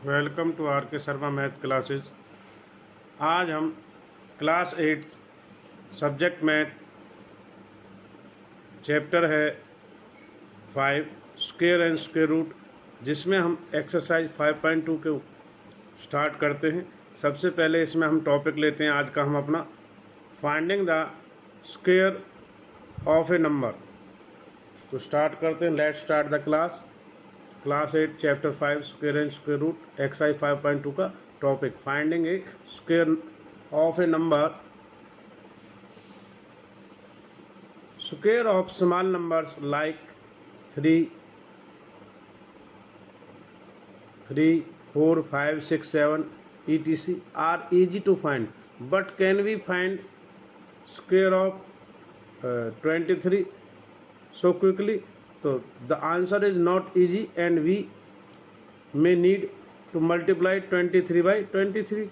Welcome to are के Sharma math classes. आज हम क्लास 8 सब्जेक्ट मैथ चैप्टर है 5 स्क्वायर एंड स्क्वायर रूट, जिसमें हम एक्सरसाइज 5.2 के स्टार्ट करते हैं। सबसे पहले इसमें हम टॉपिक लेते हैं आज का हम अपना finding the square of a number. तो स्टार्ट करते हैं। Let's start the class 8 chapter 5 square and square root exercise 5.2 का topic finding a square of a number. Square of small numbers like 3, 4, 5, 6, 7 etc are easy to find, but can we find square of 23 so quickly? तो the answer is not easy and we may need to multiply 23 by 23।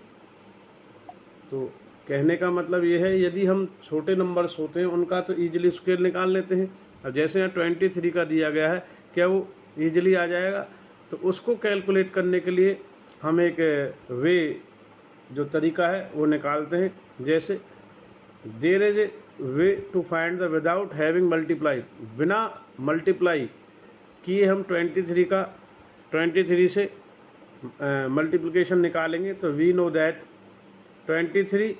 तो कहने का मतलब ये है, यदि हम छोटे नंबर्स होते हैं उनका तो ईजिली स्क्वायर निकाल लेते हैं। अब जैसे यहाँ 23 का दिया गया है, क्या वो ईजिली आ जाएगा? तो उसको कैलकुलेट करने के लिए हम एक वे जो तरीका है वो निकालते हैं। जैसे there is a way to find the without having multiply, बिना मल्टीप्लाई किए हम 23 से मल्टीप्लिकेशन निकालेंगे। तो वी नो दैट 23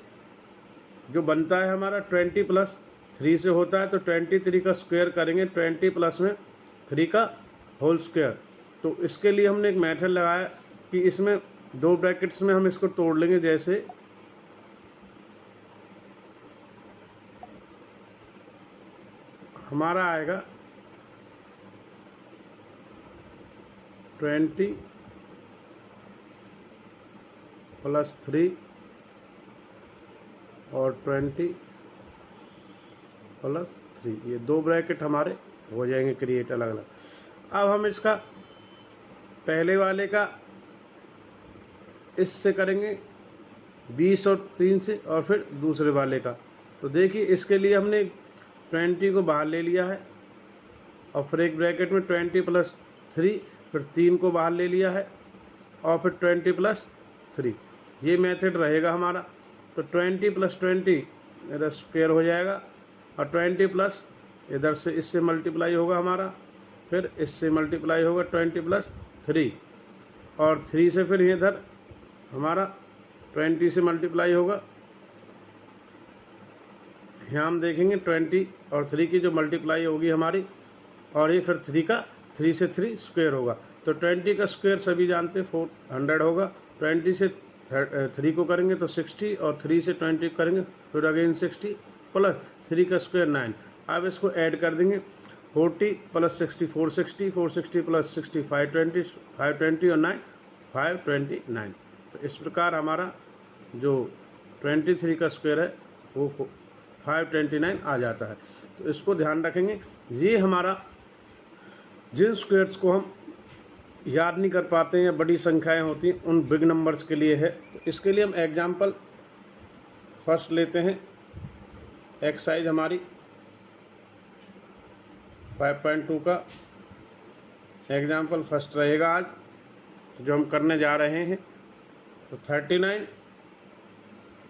जो बनता है हमारा 20 प्लस 3 से होता है, तो 23 का स्क्वायर करेंगे 20 प्लस में 3 का होल स्क्वायर। तो इसके लिए हमने एक मेथड लगाया कि इसमें दो ब्रैकेट्स में हम इसको तोड़ लेंगे। जैसे हमारा आएगा 20 प्लस 3 और 20 प्लस 3, ये दो ब्रैकेट हमारे हो जाएंगे क्रिएट अलग अलग। अब हम इसका पहले वाले का इससे करेंगे 20 और 3 से, और फिर दूसरे वाले का। तो देखिए इसके लिए हमने 20 को बाहर ले लिया है और फिर एक ब्रैकेट में 20 प्लस 3, फिर 3 को बाहर ले लिया है और फिर 20 प्लस 3। ये मेथड रहेगा हमारा। तो 20 प्लस 20 इधर स्क्वायर हो जाएगा और 20 प्लस इधर से इससे मल्टीप्लाई होगा हमारा, फिर इससे मल्टीप्लाई होगा 20 प्लस 3 और 3 से फिर इधर हमारा 20 से मल्टीप्लाई होगा। यहाँ हम देखेंगे 20 और 3 की जो मल्टीप्लाई होगी हमारी, और ये फिर 3 से 3 स्क्वायर होगा। तो 20 का स्क्वायर सभी जानते 400 होगा। 20 से 3 को करेंगे तो 60 और 3 से 20 करेंगे फिर अगेन 60 प्लस 3 का स्क्वायर 9। अब इसको ऐड कर देंगे 40 प्लस 60 460, 460 प्लस 60 520, 520 और 9 529। तो इस प्रकार हमारा जो 23 का स्क्वायर है वो 529 आ जाता है। तो इसको ध्यान रखेंगे। ये हमारा जिन स्क्वायर्स को हम याद नहीं कर पाते हैं या बड़ी संख्याएं होती हैं उन बिग नंबर्स के लिए है। तो इसके लिए हम एग्जाम्पल फर्स्ट लेते हैं। एक्सरसाइज हमारी 5.2 का एग्जाम्पल फर्स्ट रहेगा आज जो हम करने जा रहे हैं। तो 39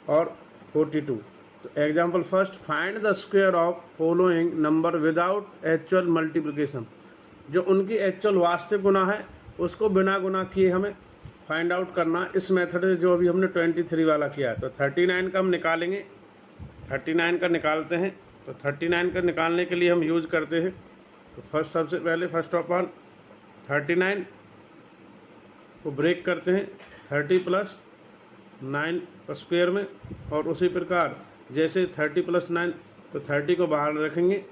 और 42। तो example first, find the square of following number without actual multiplication. जो उनकी एक्चुअल वास्तविक गुना है उसको बिना गुना किए हमें फाइंड आउट करना। इस मेथड से जो अभी हमने 23 वाला किया है। तो 39 का हम निकालेंगे, 39 का निकालते हैं। तो 39 का निकालने के लिए हम यूज करते हैं, तो फर्स्ट सबसे पहले फर्स्ट ऑफ ऑल 39 को ब्रेक करते हैं 30 प्लस 9 स्क्वायर में, और उसी प्रकार जैसे 30 प्लस 9 तो 30 को बाहर रखेंगे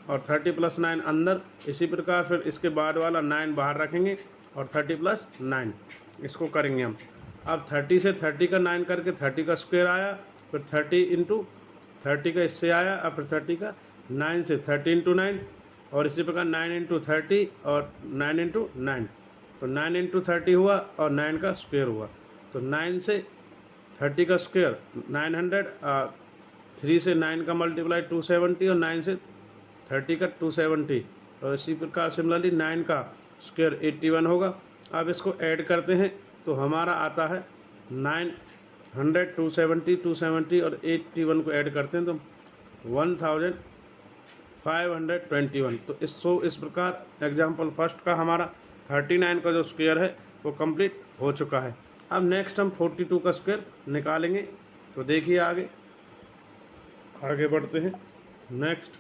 और 30 प्लस 9 अंदर। इसी प्रकार फिर इसके बाद वाला 9 बाहर रखेंगे और 30 प्लस 9 इसको करेंगे हम। अब 30 से 30 का 9 करके 30 का स्क्वायर आया, फिर 30 इंटू 30 का इससे आया, अब फिर 30 का 9 से 30 इंटू 9, और इसी प्रकार 9 इंटू 30 और 9 इंटू 9। तो 9 इंटू 30 हुआ और 9 का स्क्वायर हुआ। तो 9 से 30 का स्क्वायर 900, 3 से 9 का मल्टीप्लाई 270 और 9 से 30 का 270। और इसी प्रकार सिमिलरली 9 का स्क्वायर 81 होगा। अब इसको ऐड करते हैं तो हमारा आता है 900, 270, 270 और 81 को ऐड करते हैं तो 1521। तो इस प्रकार एग्जाम्पल फर्स्ट का हमारा 39 का जो स्क्वायर है वो कंप्लीट हो चुका है। अब नेक्स्ट हम 42 का स्क्वायर निकालेंगे। तो देखिए आगे बढ़ते हैं। नेक्स्ट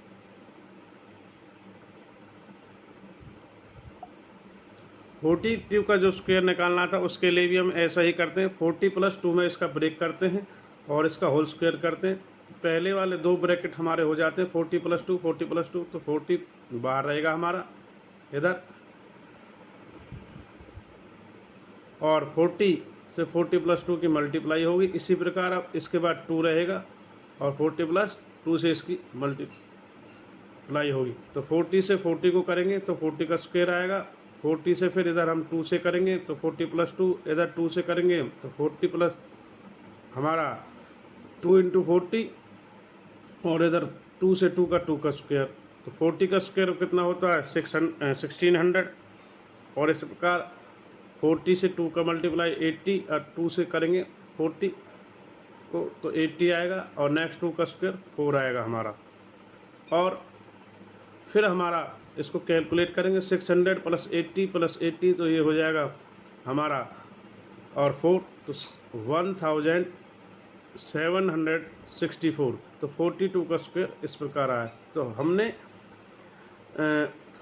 42 का जो स्क्वायर निकालना था उसके लिए भी हम ऐसा ही करते हैं। 40 + 2 में इसका ब्रेक करते हैं और इसका होल स्क्वायर करते हैं। पहले वाले दो ब्रैकेट हमारे हो जाते हैं 40 + 2, 40 + 2, तो 40 बाहर रहेगा हमारा इधर, और 40 से 40 + 2 की मल्टीप्लाई होगी। इसी प्रकार अब इसके बाद 2 रहेगा और 40 + 2 से इसकी मल्टीप्लाई होगी। तो 40 से 40 को करेंगे तो 40 का स्क्वायर आएगा। 40 से फिर इधर हम 2 से करेंगे तो 40 + 2, इधर 2 से करेंगे तो 40 प्लस हमारा 2 × 40 और इधर 2 से 2 का स्क्वायर। तो 40 का स्क्वायर कितना होता है 1600। और इस प्रकार 40 से 2 का मल्टीप्लाई 80 और 2 से करेंगे 40 को तो 80 आएगा और नेक्स्ट 2 का स्क्वायर 4 आएगा हमारा। और फिर हमारा इसको कैलकुलेट करेंगे 600 + 80 + 80 तो ये हो जाएगा हमारा और 4 तो 1764। तो 42 का स्क्वायर इस प्रकार आया। तो हमने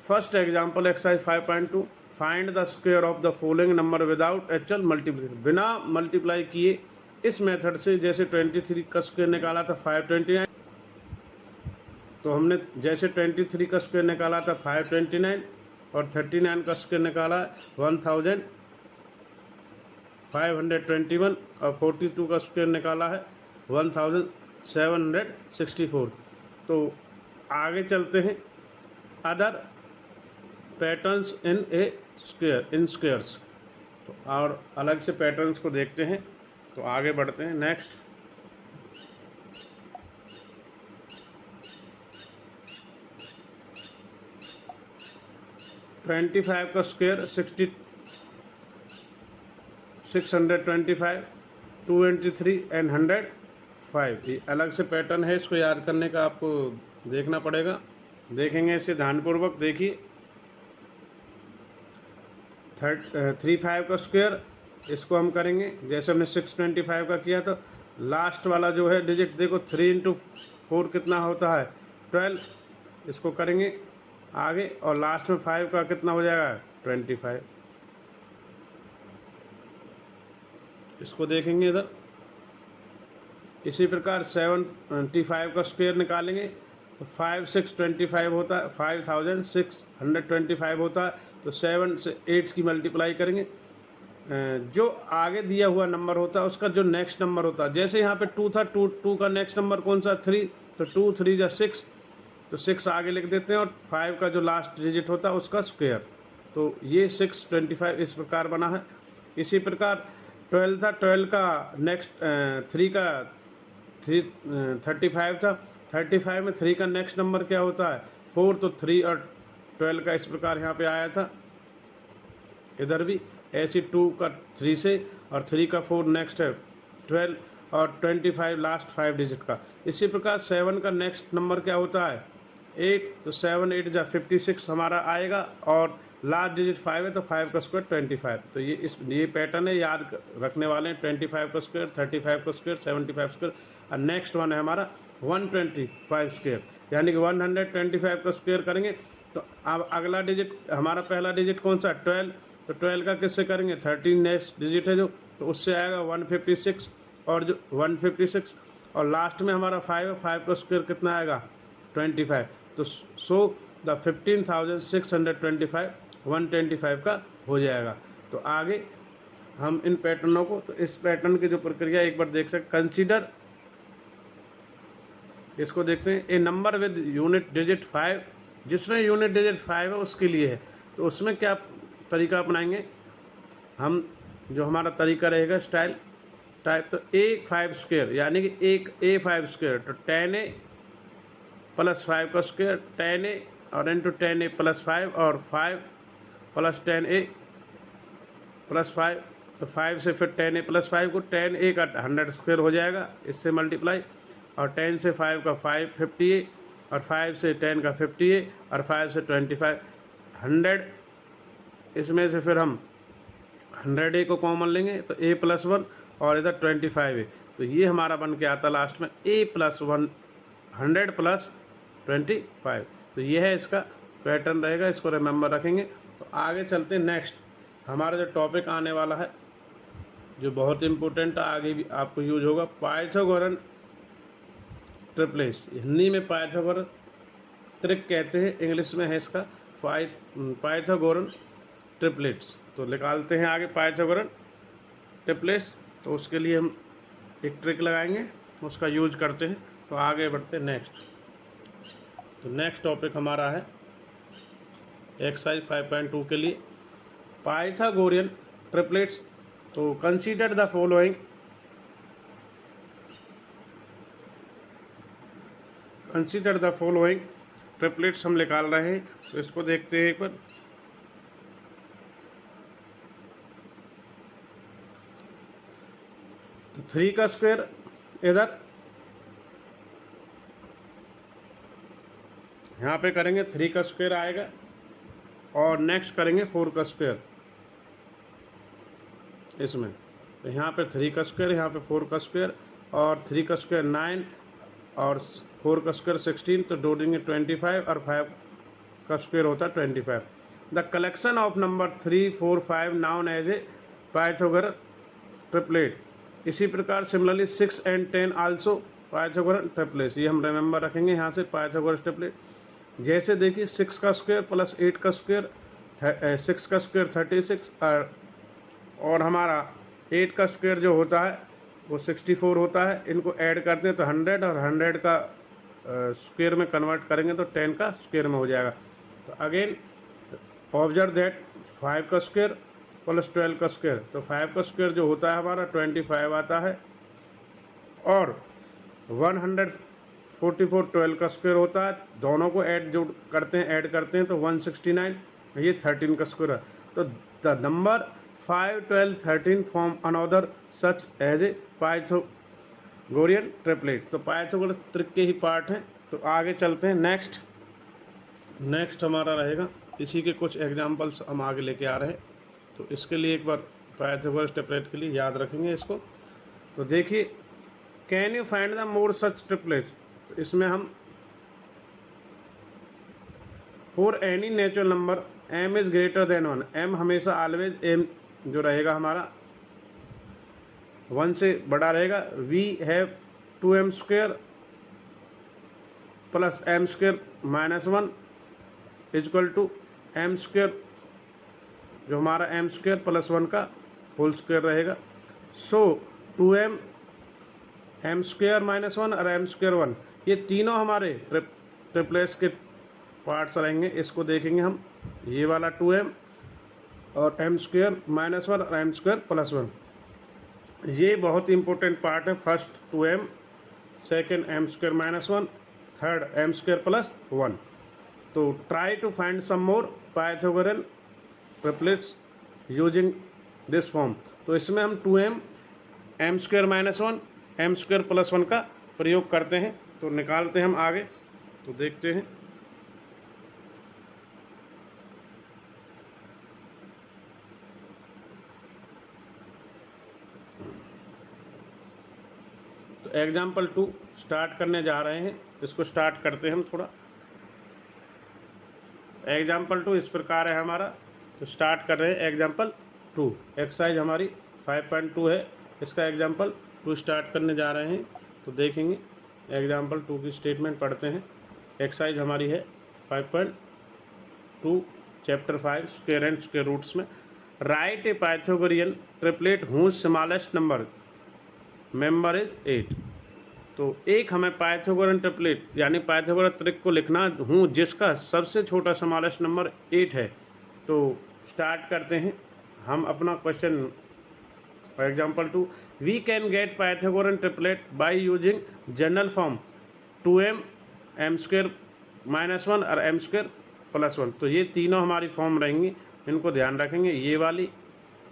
first example exercise 5.2 find the square of the following number without actual multiplication, बिना मल्टीप्लाई किए इस मेथड से, जैसे 23 का स्क्वायर निकाला था 529, तो हमने जैसे 23 का स्क्वायर निकाला था 529 और 39 का स्क्वायर निकाला 1521 और 42 का स्क्वायर निकाला है 1764। तो आगे चलते हैं अदर पैटर्न्स इन स्क्वायर्स। तो और अलग से पैटर्न्स को देखते हैं। तो आगे बढ़ते हैं। नेक्स्ट 25 का स्क्वायर 625, 283 एंड 105। ये अलग से पैटर्न है, इसको याद करने का आपको देखना पड़ेगा। देखेंगे इसे ध्यानपूर्वक। देखिए 35 का स्क्वायर इसको हम करेंगे जैसे हमने 625 का किया। तो लास्ट वाला जो है डिजिट देखो 3 × 4 कितना होता है 12, इसको करेंगे आगे और लास्ट में 5 का कितना हो जाएगा 25। इसको देखेंगे इधर। इसी प्रकार 75 का स्क्वायर निकालेंगे तो 5 × 6 25 होता है, 5625 होता है। तो 7 से 8 की मल्टीप्लाई करेंगे, जो आगे दिया हुआ नंबर होता है उसका जो नेक्स्ट नंबर होता है, जैसे यहाँ पे 2 था, 2 का नेक्स्ट नंबर कौन सा 3, तो 2 3 × 6, तो 6 आगे लिख देते हैं और 5 का जो लास्ट डिजिट होता है उसका स्क्वायर। तो ये 625 इस प्रकार बना है। इसी प्रकार 12 था, 12 का नेक्स्ट 3 का 35 था, 35 में 3 का नेक्स्ट नंबर क्या होता है 4, तो 3 और 12 का इस प्रकार यहाँ पे आया था। इधर भी ऐसे 2 का 3 से और 3 का 4 नेक्स्ट है 12 और 25 लास्ट 5 डिजिट का। इसी प्रकार 7 का नेक्स्ट नंबर क्या होता है 8, तो 7 8 × 56 हमारा आएगा और लास्ट डिजिट 5 है तो 5 का स्क्वायर 25। तो ये पैटर्न है, याद रखने वाले हैं। 25 का स्क्वायर, 35 का स्क्वायर, 75 स्क्वायर और नेक्स्ट वन है हमारा 125 स्क्वायर, यानी कि 125 का स्क्वायर करेंगे। तो अब अगला डिजिट हमारा पहला डिजिट कौन सा 12, तो 12 का किससे करेंगे 13 नेक्स्ट डिजिट है जो, तो उससे आएगा 156 और जो 156 और लास्ट में हमारा 5 है, 5 का स्क्वायर कितना आएगा 25। तो सो द 15,625 125 का हो जाएगा। तो आगे हम इन पैटर्नों को, तो इस पैटर्न की जो प्रक्रिया एक बार देख सकते, कंसीडर इसको देखते हैं। ए नंबर विद यूनिट डिजिट 5, जिसमें यूनिट डिजिट 5 है उसके लिए है। तो उसमें क्या तरीका अपनाएंगे हम, जो हमारा तरीका रहेगा स्टाइल टाइप, तो A5 स्क्वायर यानी कि एक A5 स्क्वायर, तो 10A + 5 का स्क्वायर 10A और इंटू 10A + 5 और 5 + 10A + 5 तो 5 से फिर 10a + 5 को 10a का 100 स्क्वायर हो जाएगा, इससे मल्टीप्लाई, और 10 से 5 का 50a, और 5 से 10 का 50a, और 5 से 25 100। इसमें से फिर हम 100a को कॉमन लेंगे तो a + 1, और इधर 25a, तो ये हमारा बन के आता लास्ट में a + 1 100 + 25। तो ये है इसका पैटर्न रहेगा, इसको रिमेंबर रखेंगे। तो आगे चलते हैं नेक्स्ट, हमारा जो टॉपिक आने वाला है जो बहुत इम्पोर्टेंट है, आगे भी आपको यूज होगा, पाइथागोरन ट्रिपलेट्स। हिंदी में पाइथागोरन त्रिक कहते हैं, इंग्लिश में है इसका पाइथागोरन ट्रिपलेट्स। तो निकालते हैं आगे पाइथागोरन ट्रिपलेट्स। तो उसके लिए हम एक ट्रिक लगाएंगे, उसका यूज करते हैं। तो आगे बढ़ते हैं नेक्स्ट। तो नेक्स्ट टॉपिक हमारा है एक्सरसाइज 5.2 के लिए पाइथागोरियन ट्रिपलेट्स। तो consider the following, consider the following triplets हम निकाल रहे हैं। तो इसको देखते हैं एक बार। तो 3 का स्क्वायर इधर यहाँ पे करेंगे, 3 का स्क्वायर आएगा, और नेक्स्ट करेंगे 4 का स्क्वायर इसमें। तो यहाँ पे 3 का स्क्वायर, यहाँ पे 4 का स्क्वायर, और 3 का स्क्वायर 9, और 4 का स्क्वायर 16, तो जोड़ेंगे 25, और 5 का स्क्वायर होता है 25। The collection of number 3, 4, 5 known as a Pythagorean triplet. इसी प्रकार similarly 6 and 10 also Pythagorean triplets. ये हम रिमेंबर रखेंगे यहाँ से, पाइथागोरन ट्रिपलेट। जैसे देखिए 6 का स्क्वायर प्लस 8 का स्क्वायर, 6 का स्क्वायर 36, और हमारा 8 का स्क्वायर जो होता है वो 64 होता है। इनको ऐड करते हैं तो 100, और 100 का स्क्वायर में कन्वर्ट करेंगे तो 10 का स्क्वायर में हो जाएगा। तो अगेन ऑब्जर्व दैट 5 का स्क्वायर प्लस 12 का स्क्वायर, तो 5 का स्क्वायर जो होता है हमारा 25 आता है, और 144 12 का स्क्वायर होता है। दोनों को ऐड करते हैं तो 169, ये 13 का स्क्वायर है। तो the number 5, 12, 13 form another such as a Pythagorean triplet. तो पाइथागोरस त्रिक के ही पार्ट हैं। तो आगे चलते हैं नेक्स्ट हमारा रहेगा, इसी के कुछ एग्जांपल्स हम आगे लेके आ रहे हैं। तो इसके लिए एक बार पाइथागोरस ट्रिपलेट के लिए याद रखेंगे इसको। तो देखिए, can you find the more such triplet. तो इसमें हम for any natural number m is greater than 1, m हमेशा ऑलवेज m जो रहेगा हमारा 1 से बड़ा रहेगा। We have 2m square plus m square minus 1 equal to m square, जो हमारा m स्क्वायर प्लस 1 का होल स्क्वायर रहेगा। सो 2m, m स्क्वायर माइनस 1 और m स्क्वायर 1, ये तीनों हमारे ट्रिपलेट्स के पार्ट्स रहेंगे। इसको देखेंगे हम, ये वाला 2m और m स्क्वायर माइनस 1 और m स्क्वायर प्लस 1, ये बहुत इंपॉर्टेंट पार्ट है। First 2m, second m square minus 1, third m square plus 1। तो try to find some more Pythagorean triplets using this form. तो इसमें हम 2m, m square minus 1, m square plus 1 का प्रयोग करते हैं। तो निकालते हैं हम आगे, तो देखते हैं। तो एग्जाम्पल 2 स्टार्ट करने जा रहे हैं, इसको स्टार्ट करते हैं हम थोड़ा। एग्जाम्पल 2 इस प्रकार है हमारा। तो स्टार्ट कर रहे हैं एग्जाम्पल 2। एक्सरसाइज हमारी 5.2 है, इसका एग्जाम्पल 2 स्टार्ट करने जा रहे हैं। तो देखेंगे एग्जाम्पल 2 की स्टेटमेंट पढ़ते हैं। एक्सरसाइज हमारी है 5.2 chapter 5 square and square roots में। Write a Pythagorean triplet whose smallest member is 8। तो एक हमें पाइथागोरन ट्रिपलेट यानी पाइथागोरस त्रिक को लिखना हूँ जिसका सबसे छोटा स्मॉलेस्ट नंबर 8 है। तो स्टार्ट करते हैं हम अपना question. Example 2, we can get Pythagorean triplet by using general form 2m, m square minus 1 और m स्क्वायर प्लस 1। तो ये तीनों हमारी फॉर्म रहेंगी, इनको ध्यान रखेंगे, ये वाली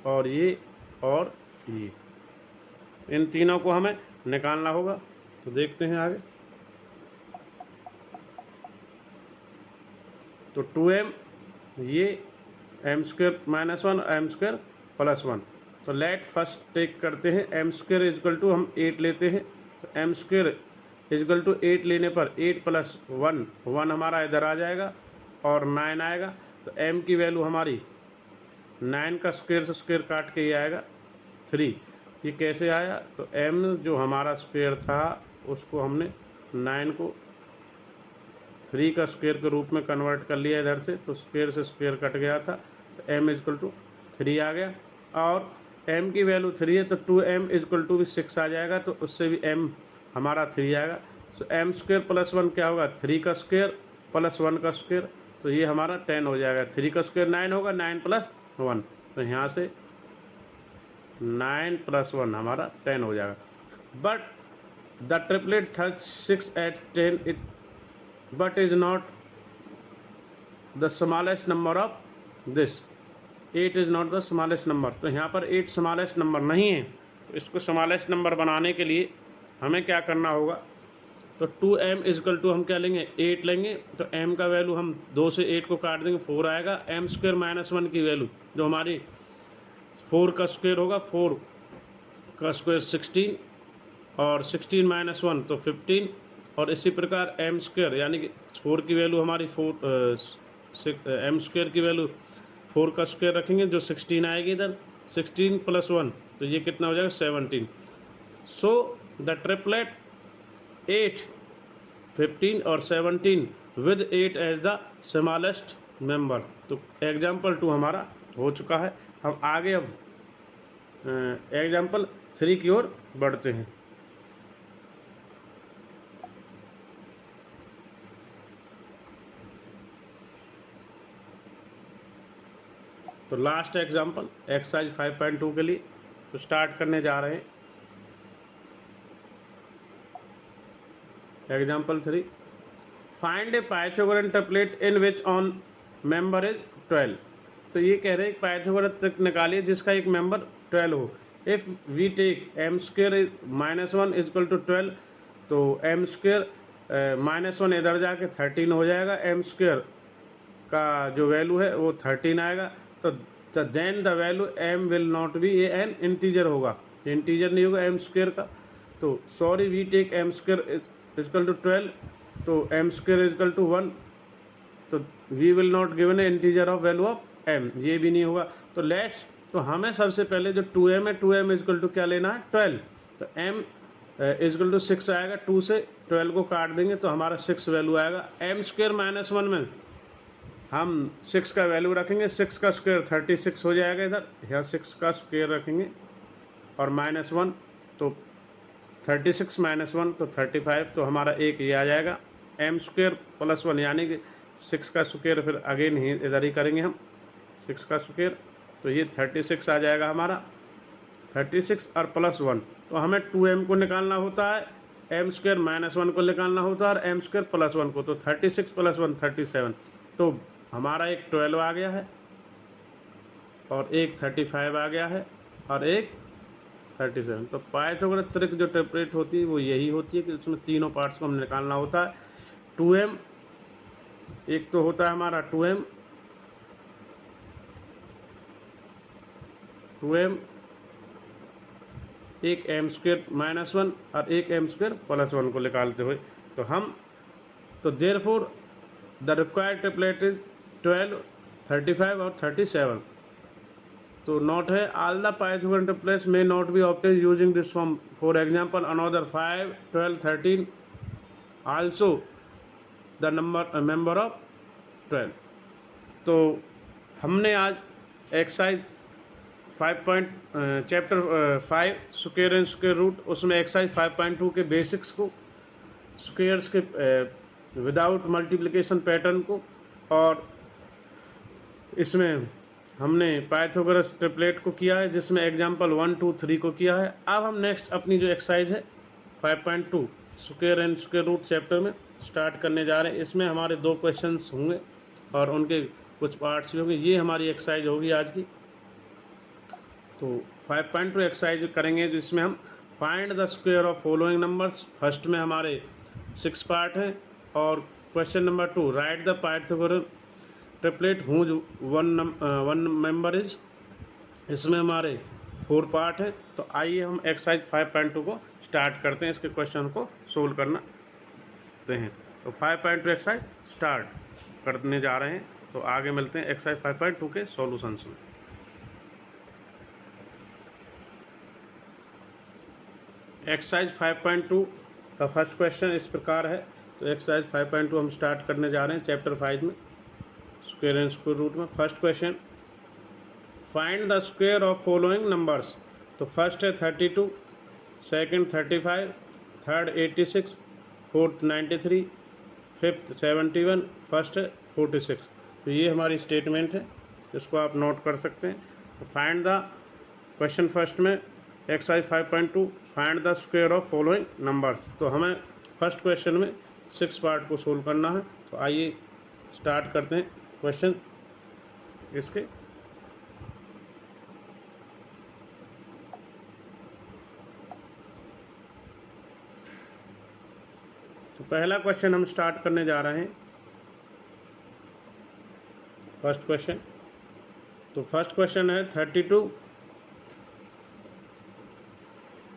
और ये और ये, इन तीनों को हमें निकालना होगा। तो देखते हैं आगे। तो 2m ये m² - 1 m² + 1। तो लेट फर्स्ट टेक करते हैं m² इजकल टू हम 8 लेते हैं। तो m² इजकल टू 8 लेने पर 8 + 1 1 हमारा इधर आ जाएगा और 9 आएगा। तो m की वैल्यू हमारी 9 का स्क्वायर से स्क्वायर काट के ये आएगा 3। ये कैसे आया? तो m जो हमारा स्क्वायर था उसको हमने 9 को 3 का स्क्वायर के रूप में कन्वर्ट कर लिया इधर से, तो स्क्वायर से स्क्वायर कट गया था। तो m इजकल टू 3 आ गया और m की वैल्यू 3 है तो 2m इजकल टू भी 6 आ जाएगा। तो उससे भी m हमारा 3 आएगा। तो m² + 1 क्या होगा? 3 का स्क्वायर + 1 का स्क्वायर। तो ये हमारा 10 हो जाएगा। 3 का स्क्वायर 9 होगा, 9 + 1। तो यहाँ से 9 + 1 हमारा 10 हो जाएगा। But the triplet 6 at 10 it but is not the smallest number of this 8 is not the smallest number। तो यहाँ पर 8 स्मॉलेस्ट नंबर नहीं है। तो इसको स्मॉलेस्ट नंबर बनाने के लिए हमें क्या करना होगा? तो 2m इजकल टू हम क्या लेंगे? 8 लेंगे। तो m का वैल्यू हम 2 से 8 को काट देंगे, 4 आएगा। m² - 1 की वैल्यू जो हमारी 4 का स्क्वायर होगा, 4 का स्क्वायर 16 और 16 - 1 तो 15। और इसी प्रकार m² यानी कि 4 की वैल्यू हमारी m² की वैल्यू 4 का स्क्वायर रखेंगे जो 16 आएगी इधर, 16 + 1 तो ये कितना हो जाएगा? 17। सो द ट्रिपलेट 8, 15 और 17 with 8 as the smallest member. तो एग्जाम्पल 2 हमारा हो चुका है। हम आगे अब एग्जाम्पल 3 की ओर बढ़ते हैं। तो लास्ट एग्जाम्पल एक्सरसाइज 5.2 के लिए तो स्टार्ट करने जा रहे हैं। Example 3, find A Pythagorean triplet in which on member is 12। तो ये कह रहे हैं पाइथागोरन ट्रिपलेट निकालिए जिसका एक मेंबर 12 हो। If we take m² - 1 equal to 12, तो m² - 1 इधर जाके 13 हो जाएगा। m² का जो वैल्यू है वो 13 आएगा। तो then the value m will not be an integer होगा, इंटीजर नहीं होगा m² का। तो sorry we take m² equal to 12, तो m² इजकल टू 1, तो we will not given a integer of value of m, ये भी नहीं होगा। तो लेट्स, तो हमें सबसे पहले जो 2m है 2m इजकल टू क्या लेना है? 12। तो m इजकल टू 6 आएगा, 2 से 12 को काट देंगे तो हमारा 6 वैल्यू आएगा। m² - 1 में हम 6 का वैल्यू रखेंगे, 6 का स्क्वायर 36 हो जाएगा इधर, यहाँ 6 का स्क्वायर रखेंगे और -1 तो 36 - 1 तो 35, तो हमारा एक ये आ जाएगा। m² + 1 यानी कि 6 का स्क्वायर फिर अगेन ही इधर ही करेंगे हम 6 का स्क्वायर, तो ये 36 आ जाएगा हमारा, 36 और +1। तो हमें 2m को निकालना होता है, m² - 1 को निकालना होता है और m² + 1 को। तो 36 + 1 37, तो हमारा एक 12 आ गया है और एक 35 आ गया है और एक 37। तो पाइथागोरस ट्रिक जो ट्रिपलेट होती है वो यही होती है कि उसमें तीनों पार्ट्स को हमें निकालना होता है। 2m एक तो होता है हमारा 2m एक m² - 1 और एक m² + 1 को निकालते हुए, तो हम तो therefore the required triplet is 12, 35 और 37। तो नोट है, all the Pythagorean triplets may not be obtain using this form. For example another 5, 12, 13 also the member of 12। तो हमने आज exercise chapter 5 square and square root, उसमें एक्सरसाइज 5.2 के basics को, squares के विदाउट मल्टीप्लिकेशन पैटर्न को, और इसमें हमने पाइथागोरस ट्रिपलेट को किया है जिसमें एग्जाम्पल 1, 2, 3 को किया है। अब हम नेक्स्ट अपनी जो एक्सरसाइज है 5.2 square and square root chapter में स्टार्ट करने जा रहे हैं। इसमें हमारे 2 क्वेश्चंस होंगे और उनके कुछ पार्ट्स भी होंगे। ये हमारी एक्सरसाइज होगी आज की। तो 5.2 एक्सरसाइज करेंगे जिसमें हम find the square of following numbers. First में हमारे 6 पार्ट हैं और question number 2 write the Pythagoras triplet whose one member is. इसमें हमारे 4 पार्ट हैं। तो आइए हम एक्सरसाइज 5.2 को स्टार्ट करते हैं, इसके क्वेश्चन को सोल्व करना हैं। तो 5.2 एक्सरसाइज स्टार्ट करने जा रहे हैं। तो आगे मिलते हैं एक्सरसाइज 5.2 के सॉल्यूशंस में। एक्सरसाइज 5.2 का फर्स्ट क्वेश्चन इस प्रकार है। तो एक्सरसाइज 5.2 हम स्टार्ट करने जा रहे हैं चैप्टर 5 में, स्क्वायर एंड स्क्वायर रूट में। First question, find the square of following numbers. तो फर्स्ट है 32, second 35, third 86, fourth 93, fifth 71, first है 46। तो ये हमारी स्टेटमेंट है, इसको आप नोट कर सकते हैं। तो फाइंड द क्वेश्चन फर्स्ट में exercise 5.2 find the square of following numbers. तो हमें फर्स्ट क्वेश्चन में 6 पार्ट को सोल्व करना है। तो आइए स्टार्ट करते हैं क्वेश्चन इसके। तो पहला क्वेश्चन हम स्टार्ट करने जा रहे हैं, फर्स्ट क्वेश्चन। तो फर्स्ट क्वेश्चन है 32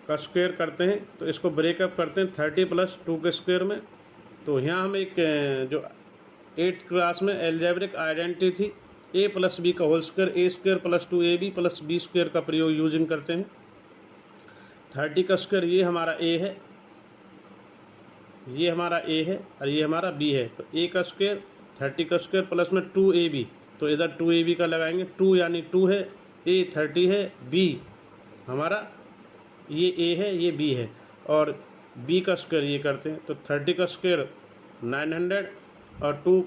का स्क्वायर करते हैं। तो इसको ब्रेकअप करते हैं 30 + 2 के स्क्वायर में। तो यहाँ हम एक जो 8th क्लास में एल्जेब्रिक आइडेंटिटी थी a + b का whole square a² + 2ab + b² का प्रयोग यूजिंग करते हैं। 30 का स्क्वायर ये हमारा a है, ये हमारा a है और ये हमारा b है। तो a का स्क्वायर 30 का स्क्वायर प्लस में 2ab, तो इधर 2ab का लगाएंगे। 2 यानी 2 है, a 30 है, b हमारा ये a है, ये b है, और b का स्क्वायर ये करते हैं। तो 30 का स्क्वायर 900 और 2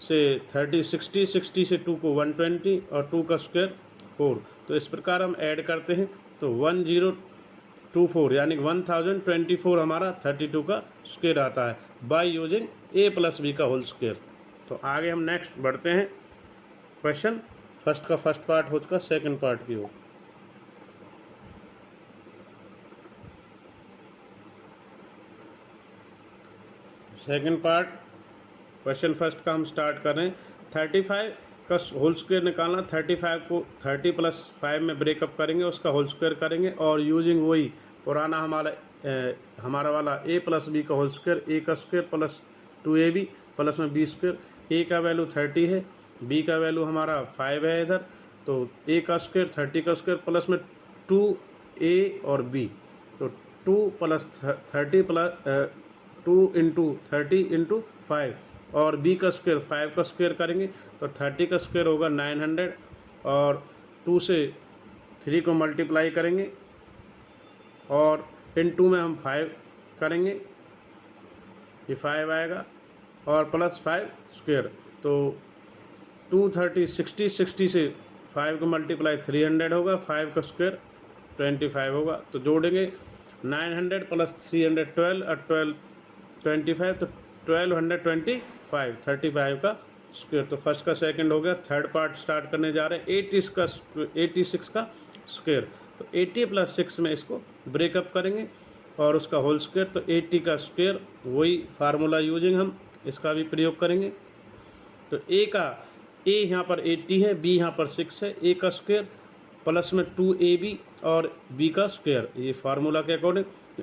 से 30 60, 60 से 2 को 120 और 2 का स्क्वायर 4। तो इस प्रकार हम ऐड करते हैं तो 1024 यानी 1024 हमारा 32 का स्क्वायर आता है बाय यूजिंग a + b का होल स्क्वायर। तो आगे हम नेक्स्ट बढ़ते हैं क्वेश्चन। फर्स्ट का फर्स्ट पार्ट हो चुका, सेकंड पार्ट की हो। सेकंड पार्ट क्वेश्चन फर्स्ट का हम स्टार्ट कर रहे हैं। 35 का होल स्क्वायर निकालना। 35 को 30 + 5 में ब्रेकअप करेंगे, उसका होल स्क्वायर करेंगे और यूजिंग वही पुराना हमारा वाला a + b का होल स्क्वायर a का स्क्वायर प्लस 2ab प्लस में b²। a का वैल्यू 30 है, b का वैल्यू हमारा 5 है इधर। तो a का स्क्वायर 30 का स्क्वायर प्लस में 2a और b। तो 2 + 30 + 2 × 30 × 5 और b का स्क्वायर 5 का स्क्वायर करेंगे। तो 30 का स्क्वायर होगा 900 और 2 से 3 को मल्टीप्लाई करेंगे और × में हम 5 करेंगे, ये 5 आएगा और प्लस 5 स्क्वायर। तो 230 60, 60 से 5 को मल्टीप्लाई 300 होगा, 5 का स्क्वायर 25 होगा। तो जोड़ेंगे 900 + 300 12 और 12 25, तो 1225 35 का स्क्वायर। तो फर्स्ट का सेकंड हो गया। थर्ड पार्ट स्टार्ट करने जा रहे हैं 86 का स्क्वायर। तो 80 + 6 में इसको ब्रेकअप करेंगे और उसका होल स्क्वायर। तो 80 का स्क्वायर वही फार्मूला यूजिंग हम इसका भी प्रयोग करेंगे। तो a यहाँ पर 80 है, b यहाँ पर 6 है, a का स्क्वायर प्लस में 2ab और b का स्क्वायर, ये फार्मूला के अकॉर्डिंग। तो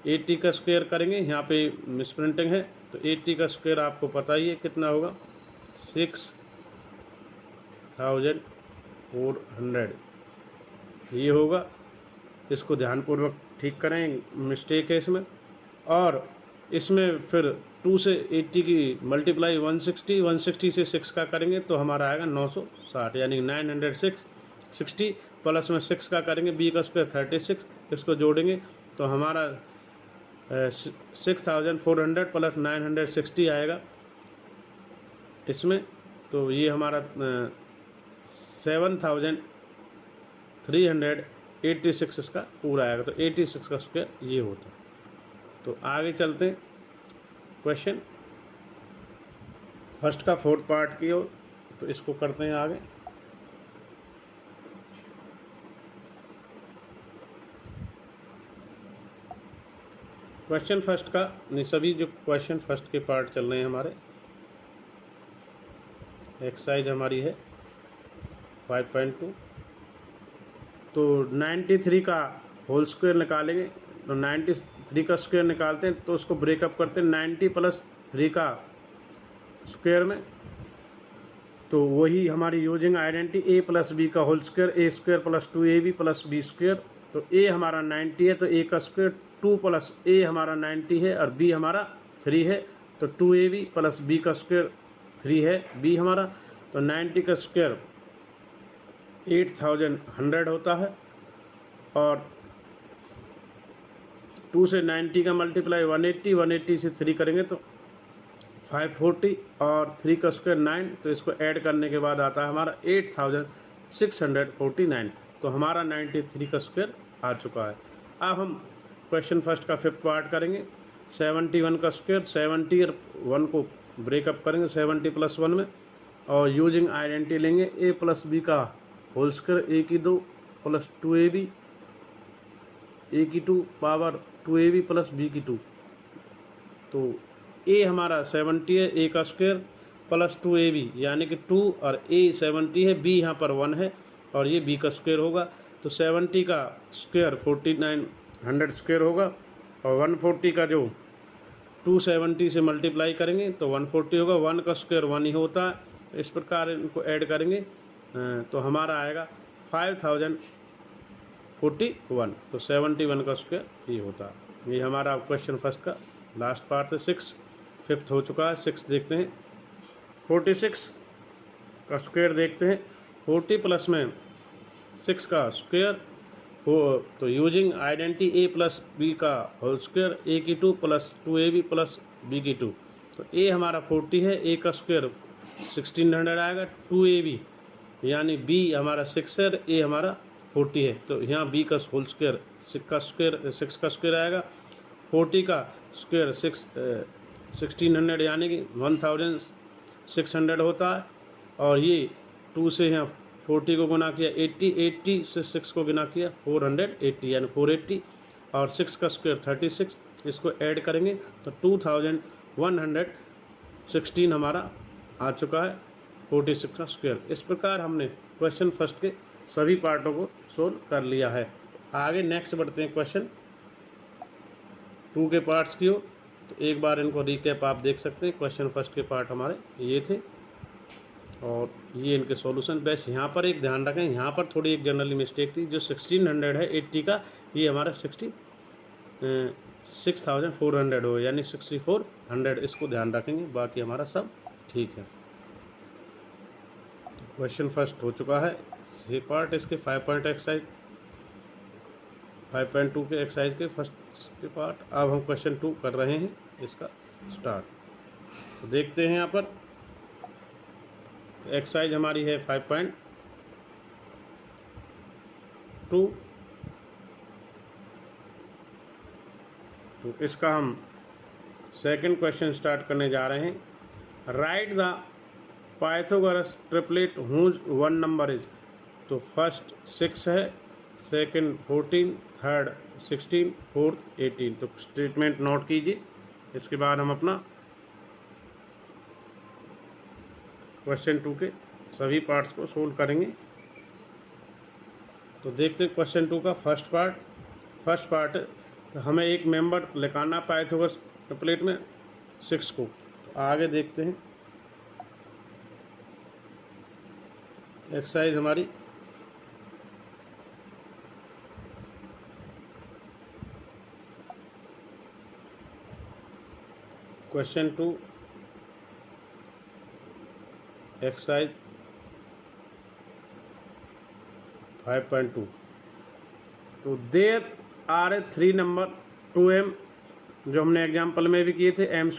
80 का स्क्वायर करेंगे, यहाँ पे मिसप्रिंटिंग है। तो 80 का स्क्वायर आपको पता ही है कितना होगा, 6400 ये होगा। इसको ध्यानपूर्वक ठीक करें, मिस्टेक है इसमें। और इसमें फिर 2 से 80 की मल्टीप्लाई 160 से 6 का करेंगे तो हमारा आएगा 960 यानी 960 प्लस में 6 का करेंगे, b का स्क्वायर 36, इसको जोड़ेंगे तो हमारा 6400 प्लस 960 आएगा इसमें। तो ये हमारा 7386 इसका पूरा आएगा। तो 86 का स्क्वायर ये होता है। तो आगे चलते हैं क्वेश्चन फर्स्ट का फोर्थ पार्ट की ओर। तो इसको करते हैं आगे क्वेश्चन फर्स्ट का नहीं, सभी जो क्वेश्चन फर्स्ट के पार्ट चल रहे हैं हमारे, एक्सरसाइज हमारी है 5.2। तो 93 का होल स्क्वायर निकालेंगे। तो 93 का स्क्वायर निकालते हैं तो उसको ब्रेकअप करते हैं 90 + 3 का स्क्वायर में। तो वही हमारी यूजिंग आइडेंटिटी a + b का whole square, a² + 2ab + b²। तो a हमारा 90 है तो a का स्क्वायर 2 + a हमारा 90 है और b हमारा 3 है। तो 2ab + b का स्क्वायर 3 है b हमारा। तो 90 का स्क्वायर 8100 होता है और 2 से 90 का मल्टीप्लाई 180, 180 से 3 करेंगे तो 540 और 3 का स्क्वायर 9। तो इसको ऐड करने के बाद आता है हमारा 8649। तो हमारा 93 का स्क्वायर आ चुका है। अब हम क्वेश्चन फर्स्ट का 5th पार्ट करेंगे। 71 का स्क्वायर, 70 और 1 को ब्रेकअप करेंगे 70 + 1 में और यूजिंग आइडेंटिटी लेंगे a + b का होल स्क्वायर, a की 2 + 2ab, a की 2 पावर 2ab + b की 2। तो a हमारा 70 है, a का स्क्वायर + 2ab यानी कि 2 और a 70 है, b यहाँ पर 1 है और ये b का स्क्वायर होगा। तो 70 का स्क्वायर 4900 स्क्वायर होगा और 140 का जो 270 से मल्टीप्लाई करेंगे तो 140 होगा। 1 का स्क्वायर 1 ही होता है। इस प्रकार इनको ऐड करेंगे तो हमारा आएगा 5041। तो 71 का स्क्वायर ये होता है। ये हमारा क्वेश्चन फर्स्ट का लास्ट पार्ट है। 5th हो चुका है। 6 देखते हैं। 46 का स्क्वायर देखते हैं। 40 प्लस में 6 का स्क्वायर हो तो यूजिंग आइडेंटिटी a + b का होल स्क्वायर, a की 2 + 2ab + b की 2। तो a हमारा 40 है, a का स्क्वायर 1600 आएगा, 2ab यानी b हमारा 6 है, a हमारा 40 है। तो यहाँ b का होल स्क्वायर 6 का स्क्वायर आएगा। 40 का स्क्वायर 1600 यानी कि 1600 होता है और ये 2 से यहाँ 40 को गुना किया 80, 80 से 6 को गुना किया 480 यानी 480 और 6 का स्क्वायर 36। इसको ऐड करेंगे तो 2116 हमारा आ चुका है 46 का स्क्वायर। इस प्रकार हमने क्वेश्चन फर्स्ट के सभी पार्टों को सोल्व कर लिया है। आगे नेक्स्ट बढ़ते हैं क्वेश्चन 2 के पार्ट्स की ओर। तो एक बार इनको रिकैप आप देख सकते हैं। क्वेश्चन फर्स्ट के पार्ट हमारे ये थे और ये इनके सॉल्यूशन। बस यहाँ पर एक ध्यान रखें, यहाँ पर थोड़ी एक जनरली मिस्टेक थी। जो 1600 है 80 का, ये हमारा 6400 हो यानी 6400, इसको ध्यान रखेंगे। बाकी हमारा सब ठीक है। क्वेश्चन फर्स्ट हो चुका है। ये पार्ट इसके 5 एक्सरसाइज 5.2 के एक्सरसाइज के फर्स्ट के पार्ट। अब हम क्वेश्चन 2 कर रहे हैं इसका स्टार्ट। तो देखते हैं यहाँ पर एक्सरसाइज हमारी है 5.2। तो इसका हम सेकंड क्वेश्चन स्टार्ट करने जा रहे हैं। Write the Pythagoras triplet whose 1 number is. तो फर्स्ट 6 है, सेकंड 14, थर्ड 16, फोर्थ 18। तो स्टेटमेंट नोट कीजिए। इसके बाद हम अपना क्वेश्चन 2 के सभी पार्ट्स को सोल्व करेंगे। तो देखते हैं क्वेश्चन 2 का फर्स्ट पार्ट तो हमें एक मेंबर लिखाना पाइथागोरस ट्रिपलेट में 6 को। तो आगे देखते हैं एक्सरसाइज हमारी क्वेश्चन 2 एक्सरसाइज 5.2। तो there R A 3 number 2m, जो हमने एग्जाम्पल में भी किए थे, m² -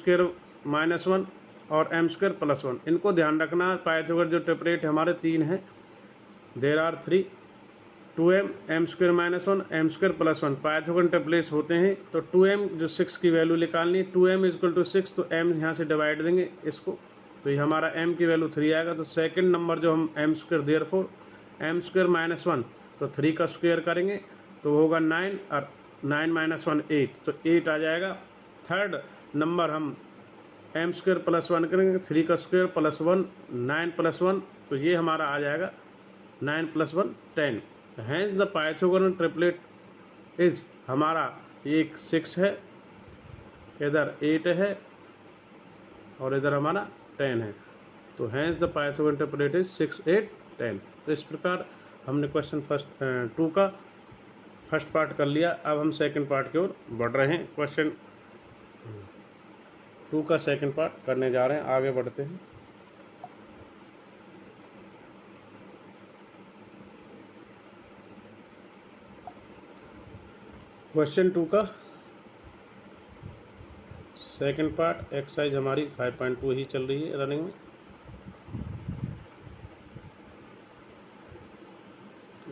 1 और m² + 1। इनको ध्यान रखना। पाइथागोरस जो ट्रिपलेट हमारे 3 हैं। There are 3 2m, m² - 1, m² + 1 Pythagoras triplets होते हैं। तो 2m जो 6 की वैल्यू निकालनी है, 2m = 6। तो m यहाँ से डिवाइड देंगे इसको, तो ये हमारा m की वैल्यू 3 आएगा। तो सेकंड नंबर जो हम m², देयरफॉर m² - 1 तो 3 का स्क्वायर करेंगे तो होगा 9 और 9 माइनस 1 8, तो 8 आ जाएगा। थर्ड नंबर हम एम स्क्वायर प्लस 1 करेंगे, 3 का स्क्वायर प्लस 1 9 प्लस 1, तो ये हमारा आ जाएगा 9 plus 1 10। Hence the Pythagorean triplet is हमारा एक 6 है, इधर 8 है और इधर हमारा 10 है। तो hence the Pythagorean triplet is 6 8 10। तो इस प्रकार हमने क्वेश्चन फर्स्ट 2 का फर्स्ट पार्ट कर लिया। अब हम सेकंड पार्ट की ओर बढ़ रहे हैं। क्वेश्चन 2 का सेकंड पार्ट करने जा रहे हैं, आगे बढ़ते हैं। क्वेश्चन 2 का सेकंड पार्ट, एक्सरसाइज हमारी 5.2 ही चल रही है रनिंग में।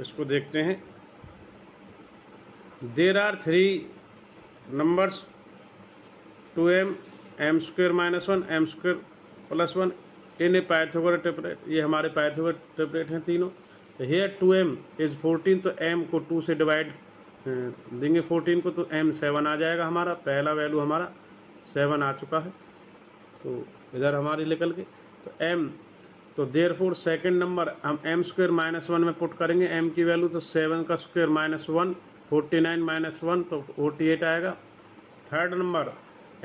इसको देखते हैं। There are 3 numbers 2m m square minus 1 m square plus 1 in a Pythagoras triplet. ये हमारे पाइथागोरस ट्रिपलेट हैं तीनों। तो हेयर 2m इज़ 14, तो m को 2 से डिवाइड देंगे 14 को, तो m 7 आ जाएगा हमारा। पहला वैल्यू हमारा 7 आ चुका है, तो इधर हमारी निकल के तो m, तो देयरफॉर सेकंड नंबर हम m स्क्वायर माइनस 1 में पुट करेंगे m की वैल्यू, तो 7 का स्क्वायर माइनस 1 49 माइनस 1 तो 48 आएगा। Third number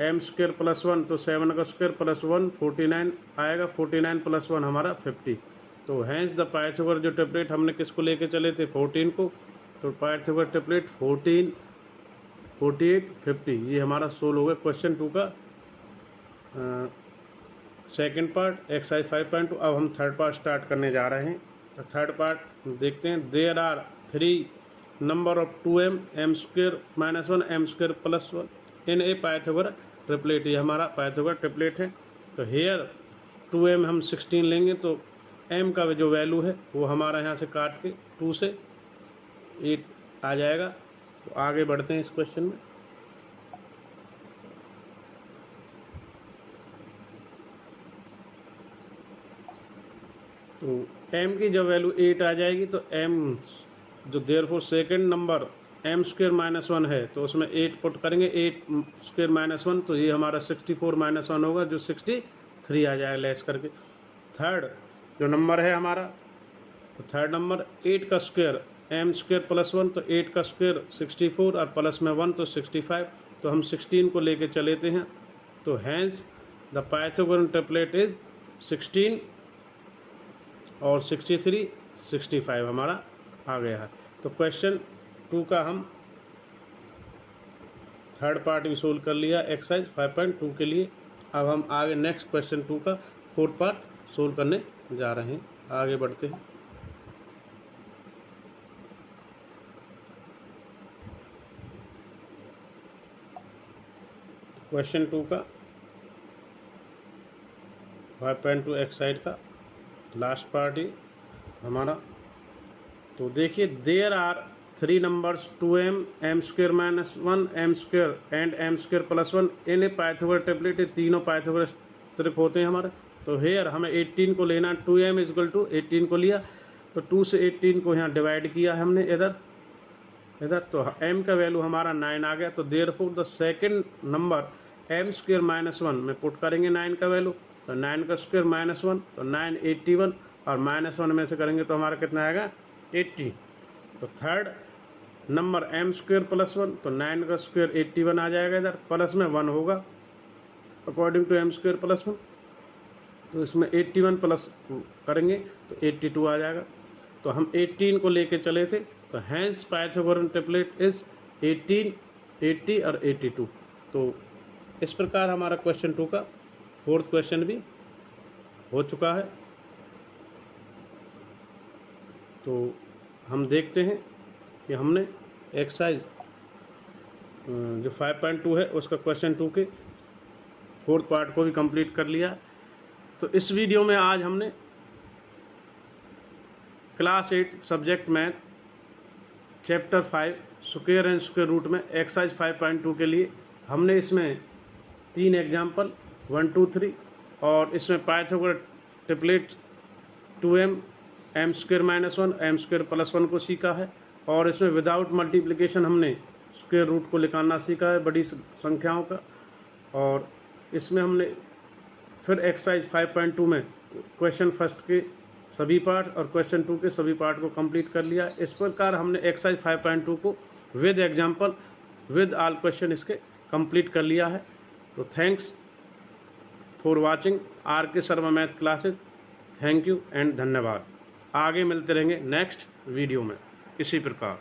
m square plus 1, तो 7 का स्क्वायर प्लस 1 49 आएगा, 49 प्लस 1 हमारा 50। तो हैंस द पाइथागोरस जो ट्रिपलेट हमने किसको लेके चले थे 14 को, तो पाइथागोरस ट्रिपलेट 14 48 50 ये हमारा सोल्व हो गया क्वेश्चन 2 का सेकंड पार्ट एक्सरसाइज 5.2। अब हम थर्ड पार्ट स्टार्ट करने जा रहे हैं। तो थर्ड पार्ट देखते हैं। There are 3 number of 2m m square minus 1 m square plus 1 in a Pythagoras triplet. ये हमारा पाइथागोरस ट्रिपलेट है। तो हेयर 2m हम 16 लेंगे, तो m का जो वैल्यू है वो हमारा यहाँ से काट के 2 से 8 आ जाएगा। तो आगे बढ़ते हैं इस क्वेश्चन में। तो m की जब वैल्यू 8 आ जाएगी, तो m जो therefore second number m square minus 1 है, तो उसमें 8 पुट करेंगे, 8 स्क्वायर माइनस 1, तो ये हमारा 64 माइनस 1 होगा, जो 63 आ जाएगा लेस करके। थर्ड जो नंबर है हमारा, तो थर्ड नंबर 8 का स्क्वायर m स्क्वायर प्लस 1, तो 8 का स्क्वायर 64 और प्लस में 1 तो 65, तो हम 16 को लेके चलेते हैं। तो hence the Pythagorean triplet is 16 और 63 65 हमारा आ गया है। तो क्वेश्चन 2 का हम थर्ड पार्ट भी सोल्व कर लिया एक्सरसाइज 5.2 के लिए। अब हम आगे नेक्स्ट क्वेश्चन 2 का फोर्थ पार्ट सोल्व करने जा रहे हैं। आगे बढ़ते हैं। क्वेश्चन 2 का 5.2 एक्सरसाइज का लास्ट पार्ट ही हमारा। तो देखिए, there are 3 numbers 2m m square minus 1 m square and m square plus 1 in a Pythagoras triplet. ये तीनों पाइथागोरस ट्रिप होते हैं हमारे। तो हेयर हमें 18 को लेना, 2m इजकल टू 18 को लिया, तो 2 से 18 को यहाँ डिवाइड किया है हमने इधर, तो m का वैल्यू हमारा 9 आ गया। तो therefore the second number m square minus 1 में पुट करेंगे 9 का वैल्यू, तो 9 का स्क्वायर माइनस 1, तो 9 81 और माइनस 1 में से करेंगे तो हमारा कितना आएगा 80। तो third number m square plus 1, तो 9 का स्क्वायर 81 आ जाएगा, इधर प्लस में 1 होगा according to m square plus 1, तो इसमें 81 प्लस करेंगे तो 82 आ जाएगा। तो हम 18 को लेके चले थे, तो हैंस पाइथागोरन ट्रिपलेट इज 18 80 और 82। तो इस प्रकार हमारा क्वेश्चन 2 का फोर्थ क्वेश्चन भी हो चुका है। तो हम देखते हैं कि हमने एक्सरसाइज जो 5.2 है उसका क्वेश्चन 2 के फोर्थ पार्ट को भी कंप्लीट कर लिया। तो इस वीडियो में आज हमने class 8 subject math chapter 5 square and square root में एक्सरसाइज 5.2 के लिए हमने इसमें 3 एग्जाम्पल 1 2 3 और इसमें Pythagoras triplet 2m m square minus 1 m square plus 1 को सीखा है। और इसमें विदाउट मल्टीप्लिकेशन हमने स्क्वायर रूट को निकालना सीखा है बड़ी संख्याओं का। और इसमें हमने फिर एक्सरसाइज 5.2 में क्वेश्चन फर्स्ट के सभी पार्ट और क्वेश्चन 2 के सभी पार्ट को कंप्लीट कर लिया। इस प्रकार हमने एक्सरसाइज 5.2 को with example with all question इसके कंप्लीट कर लिया है। तो thanks for watching RK Sharma math classes. Thank you and धन्यवाद। आगे मिलते रहेंगे नेक्स्ट वीडियो में इसी प्रकार।